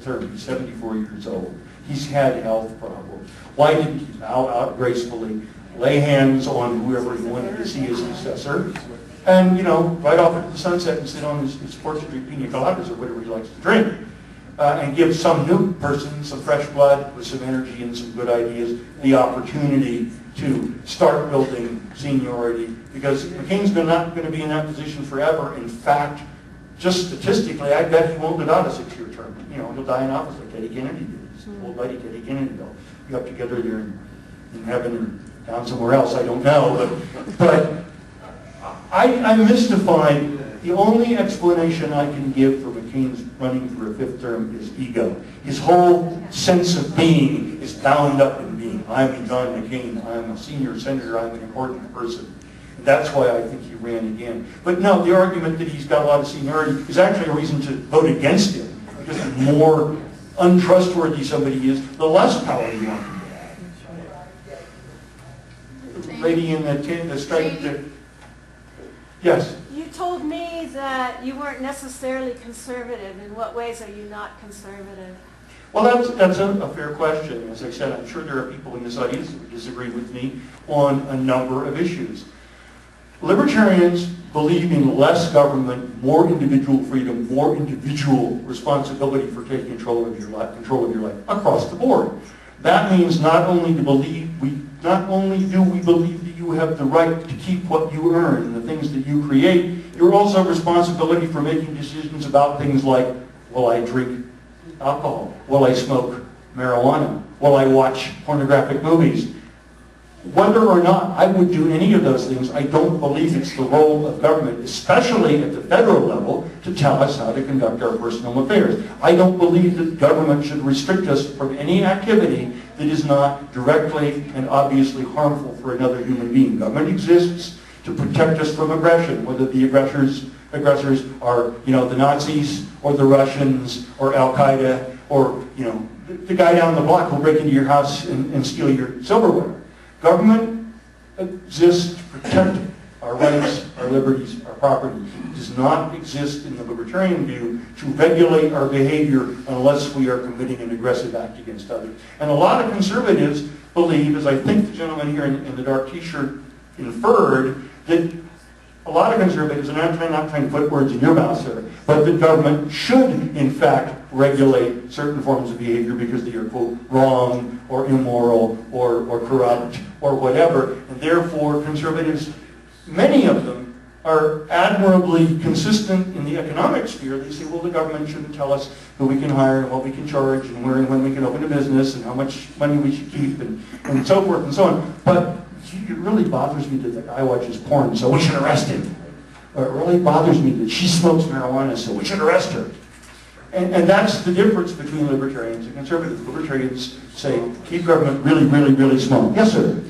term. He's 74 years old. He's had health problems. Why didn't he bow out gracefully, lay hands on whoever he wanted to see as successor, and, you know, right off into the sunset and sit on his porch and drink pina coladas or whatever he likes to drink, and give some new person, some fresh blood with some energy and some good ideas, the opportunity to start building seniority, because McCain's not going to be in that position forever. In fact, just statistically, I bet he won't live out a 6-year term. You know, he'll die in office like Teddy Kennedy did. His old buddy Teddy Kennedy. They'll be up together there in heaven or down somewhere else. I don't know. But I'm mystified. The only explanation I can give for McCain's running for a 5th term is ego. His whole sense of being is bound up in being. I'm John McCain. I'm a senior senator. I'm an important person. That's why I think he ran again. But no, the argument that he's got a lot of seniority is actually a reason to vote against him. Because the more untrustworthy somebody is, the less power you want him to have. The lady in the striped... Yes? You told me that you weren't necessarily conservative. In what ways are you not conservative? Well, that's a fair question. As I said, I'm sure there are people in this audience who disagree with me on a number of issues. Libertarians believe in less government, more individual freedom, more individual responsibility for taking control of your life across the board. That means not only do we believe that you have the right to keep what you earn and the things that you create, you're also responsibility for making decisions about things like, will I drink alcohol? Will I smoke marijuana? Will I watch pornographic movies? Whether or not I would do any of those things, I don't believe it's the role of government, especially at the federal level, to tell us how to conduct our personal affairs. I don't believe that government should restrict us from any activity that is not directly and obviously harmful for another human being. Government exists to protect us from aggression, whether the aggressors are, you know, the Nazis or the Russians or Al-Qaeda or, you know, the guy down the block who'll break into your house and steal your silverware. Government exists to protect our rights, our liberties, our property. It does not exist in the libertarian view to regulate our behavior unless we are committing an aggressive act against others. And a lot of conservatives believe, as I think the gentleman here in the dark t-shirt inferred, that a lot of conservatives, and I'm not trying to put words in your mouth, sir, but that government should, in fact, regulate certain forms of behavior because they are, quote, wrong or immoral or corrupt or whatever. And therefore, conservatives, many of them, are admirably consistent in the economic sphere. They say, well, the government shouldn't tell us who we can hire and what we can charge and where and when we can open a business and how much money we should keep and so forth and so on. But it really bothers me that the guy watches porn, so we should arrest him. Or it really bothers me that she smokes marijuana, so we should arrest her. And that's the difference between libertarians and conservatives. Libertarians say, keep government really, really, really small. Yes, sir?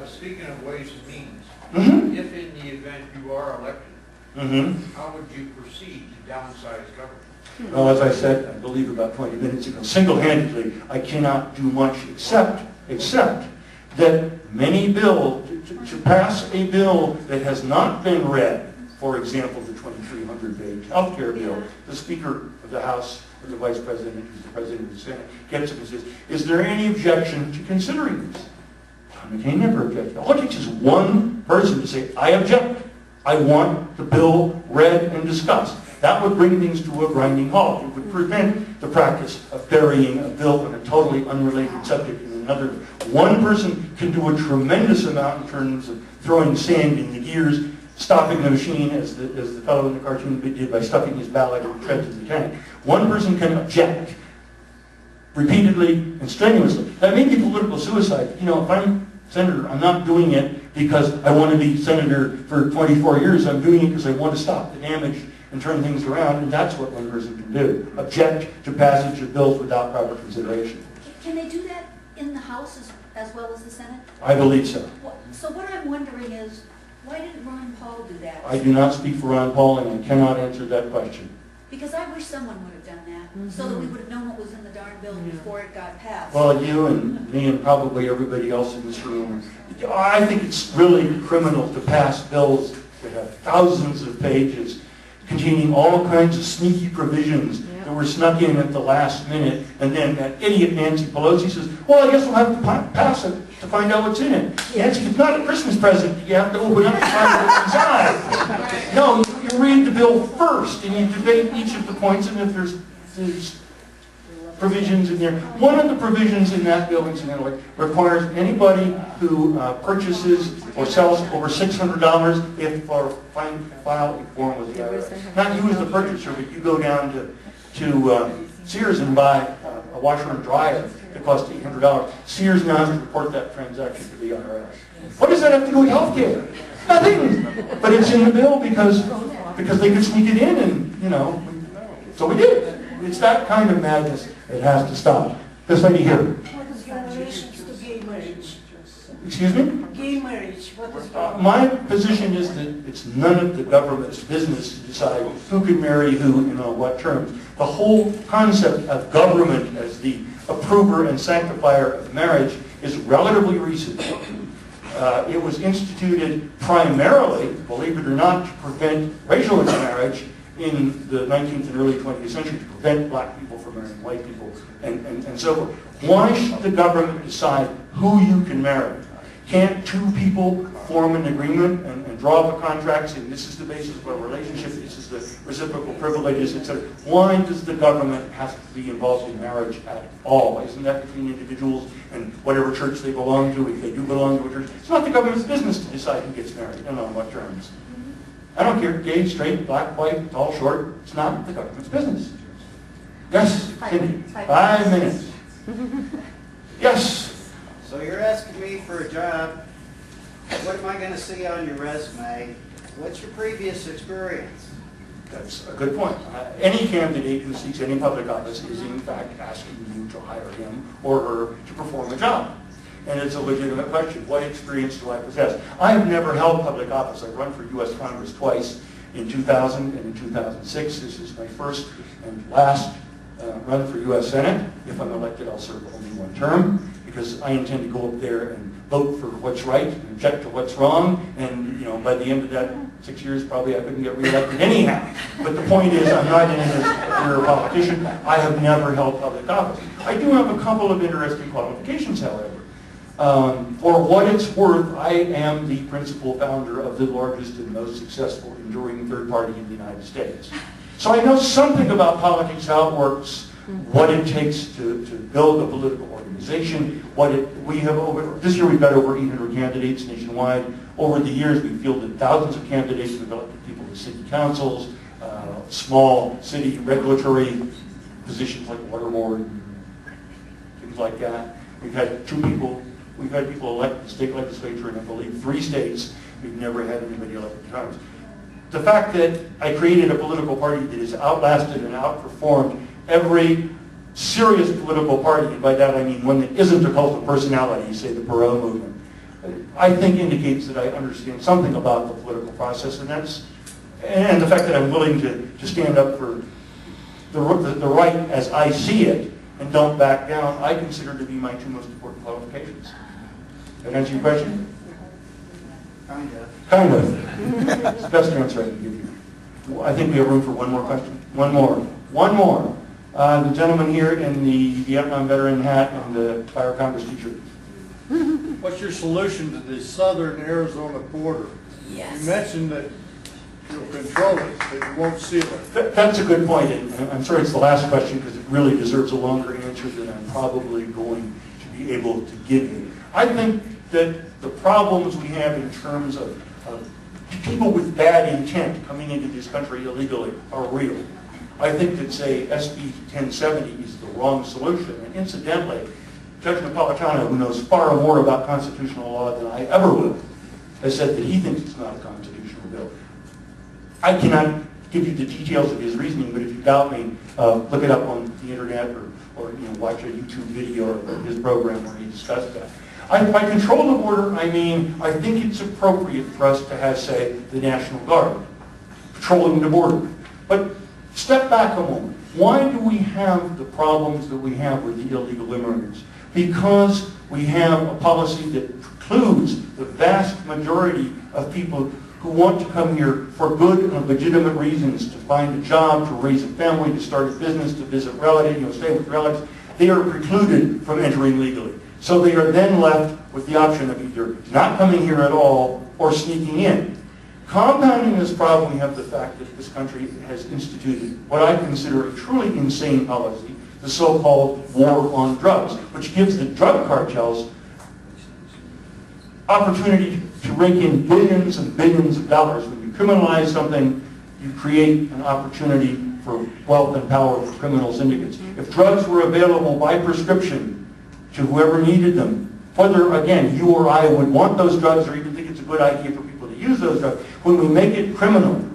Speaking of ways and means, Mm-hmm. if in the event you are elected, Mm-hmm. how would you proceed to downsize government? Well, as I said, I believe about 20 minutes ago, single-handedly, I cannot do much except that many bills, to pass a bill that has not been read, for example, the 2,300-page health care bill, the Speaker of the House or the Vice President, who's the President of the Senate, gets up and says, is there any objection to considering this? John McCain never objected. All it takes is one person to say, I object. I want the bill read and discussed. That would bring things to a grinding halt. It would prevent the practice of burying a bill on a totally unrelated subject in another. One person can do a tremendous amount in terms of throwing sand in the gears, stopping the machine, as the fellow in the cartoon did by stuffing his ballot in the treads of the tank. One person can object repeatedly and strenuously. That may be political suicide. You know, if I'm senator, I'm not doing it because I want to be senator for 24 years. I'm doing it because I want to stop the damage and turn things around, and that's what one person can do. Object to passage of bills without proper consideration. Can they do that in the House as well as the Senate? I believe so. So what I'm wondering is, why didn't Ron Paul do that? I do not speak for Ron Paul, and I cannot answer that question. Because I wish someone would have done that, so that we would have known what was in the darn bill before it got passed. Well, you and me and probably everybody else in this room, I think it's really criminal to pass bills that have thousands of pages containing all kinds of sneaky provisions that were snuck in at the last minute, and then that idiot Nancy Pelosi says, well, I guess we'll have to pass it to find out what's in it. Nancy, it's not a Christmas present. You have to open up to find what's inside. No, you read the bill first, and you debate each of the points, and if there's provisions in there. One of the provisions in that bill, incidentally, requires anybody who purchases or sells over $600 if or file a form with the IRS. Not you as the purchaser, but you go down to Sears and buy a washer and dryer that costs $800. Sears now has to report that transaction to the IRS. What does that have to do with health care? Nothing. But it's in the bill because they could sneak it in, and so we did. It's that kind of madness that has to stop. This lady here. What is your relation to gay marriage? Excuse me? Gay marriage, what is my position is that it's none of the government's business to decide who can marry who and on what terms. The whole concept of government as the approver and sanctifier of marriage is relatively recent. It was instituted primarily, believe it or not, to prevent racial intermarriage in the 19th and early 20th century, to prevent black people from marrying white people and so forth. Why should the government decide who you can marry? Can't two people form an agreement and draw up a contract saying this is the basis of our relationship, this is the reciprocal privileges, etc.? Why does the government have to be involved in marriage at all? Isn't that between individuals and whatever church they belong to, if they do belong to a church? It's not the government's business to decide who gets married and on what terms. I don't care, gay, straight, black, white, tall, short. It's not the government's business. Yes, Cindy. 5 minutes. Yes. So you're asking me for a job. What am I going to see on your resume? What's your previous experience? That's a good point. Any candidate who seeks any public office is in fact asking you to hire him or her to perform a job. And it's a legitimate question. What experience do I possess? I have never held public office. I've run for U.S. Congress twice, in 2000 and in 2006. This is my first and last run for U.S. Senate. If I'm elected, I'll serve only one term, because I intend to go up there and vote for what's right and object to what's wrong. And by the end of that 6 years, probably I couldn't get reelected anyhow. But the point is, I'm not in this career politician. I have never held public office. I do have a couple of interesting qualifications, however. For what it's worth, I am the principal founder of the largest and most successful enduring third party in the United States. So I know something about politics, how it works, what it takes to build a political organization. This year we've got over 800 candidates nationwide. Over the years we've fielded thousands of candidates. We've elected people to city councils, small city regulatory positions like water board, things like that. We've had people elected to state legislature in, I believe, 3 states. We've never had anybody elected to Congress. The fact that I created a political party that has outlasted and outperformed every serious political party, and by that I mean one that isn't a cult of personality, say the Perot movement, I think indicates that I understand something about the political process, and the fact that I'm willing to stand up for the right as I see it and don't back down, I consider to be my 2 most important qualifications. That answer your question? Kind of. Kind of. It's the best answer I can give you. I think we have room for one more question. One more. The gentleman here in the Vietnam veteran hat and the Fire Congress t-shirt. What's your solution to the southern Arizona border? Yes. You mentioned that you'll control it, but you won't seal it. That's a good point, and I'm sorry it's the last question because it really deserves a longer answer than I'm probably going to be able to give you. I think that the problems we have in terms of people with bad intent coming into this country illegally are real. I think that, say, SB 1070 is the wrong solution. And incidentally, Judge Napolitano, who knows far more about constitutional law than I ever will, has said that he thinks it's not a constitutional bill. I cannot give you the details of his reasoning, but if you doubt me, look it up on the internet or watch a YouTube video of his program where he discussed that. By control the border, I mean, I think it's appropriate for us to have, say, the National Guard patrolling the border. But step back a moment. Why do we have the problems that we have with the illegal immigrants? Because we have a policy that precludes the vast majority of people who want to come here for good and legitimate reasons, to find a job, to raise a family, to start a business, to visit relatives, stay with relatives, they are precluded from entering legally. So they are then left with the option of either not coming here at all or sneaking in. Compounding this problem, we have the fact that this country has instituted what I consider a truly insane policy, the so-called war on drugs, which gives the drug cartels opportunity to rake in billions and billions of dollars. When you criminalize something, you create an opportunity for wealth and power for criminal syndicates. If drugs were available by prescription to whoever needed them, whether, again, you or I would want those drugs or even think it's a good idea for people to use those drugs, when we make it criminal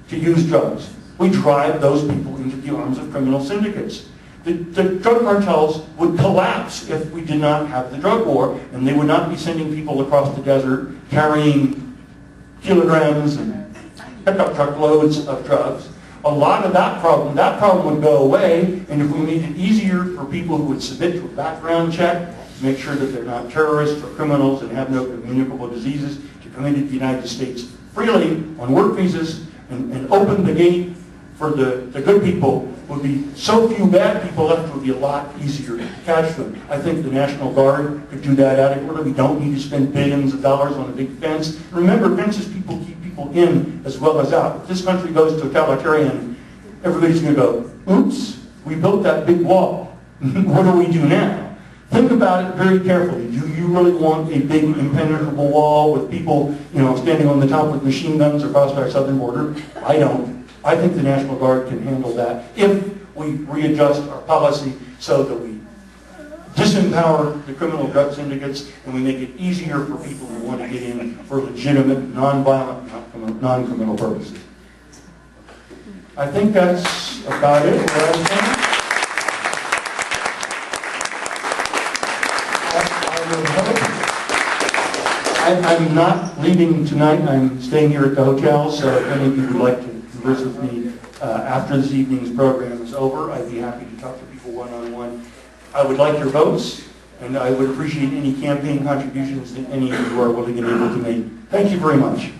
to use drugs, we drive those people into the arms of criminal syndicates. The drug cartels would collapse if we did not have the drug war, and they would not be sending people across the desert carrying kilograms and pickup truck loads of drugs. A lot of that problem would go away, and if we made it easier for people who would submit to a background check, make sure that they're not terrorists or criminals and have no communicable diseases, to come into the United States freely on work visas and open the gate for the good people, would be so few bad people left, it would be a lot easier to catch them. I think the National Guard could do that adequately. We don't need to spend billions of dollars on a big fence. Remember, fences people keep people in as well as out. If this country goes totalitarian, everybody's going to go, oops, we built that big wall. What do we do now? Think about it very carefully. Do you really want a big impenetrable wall with people, standing on the top with machine guns across our southern border? I don't. I think the National Guard can handle that if we readjust our policy so that we disempower the criminal drug syndicates and we make it easier for people who want to get in for legitimate, non-violent, non-criminal purposes. I think that's about it. I'm not leaving tonight. I'm staying here at the hotel, so if any of you would like to converse with me after this evening's program is over, I'd be happy to talk to people one-on-one. I would like your votes, and I would appreciate any campaign contributions that any of you are willing and able to make. Thank you very much.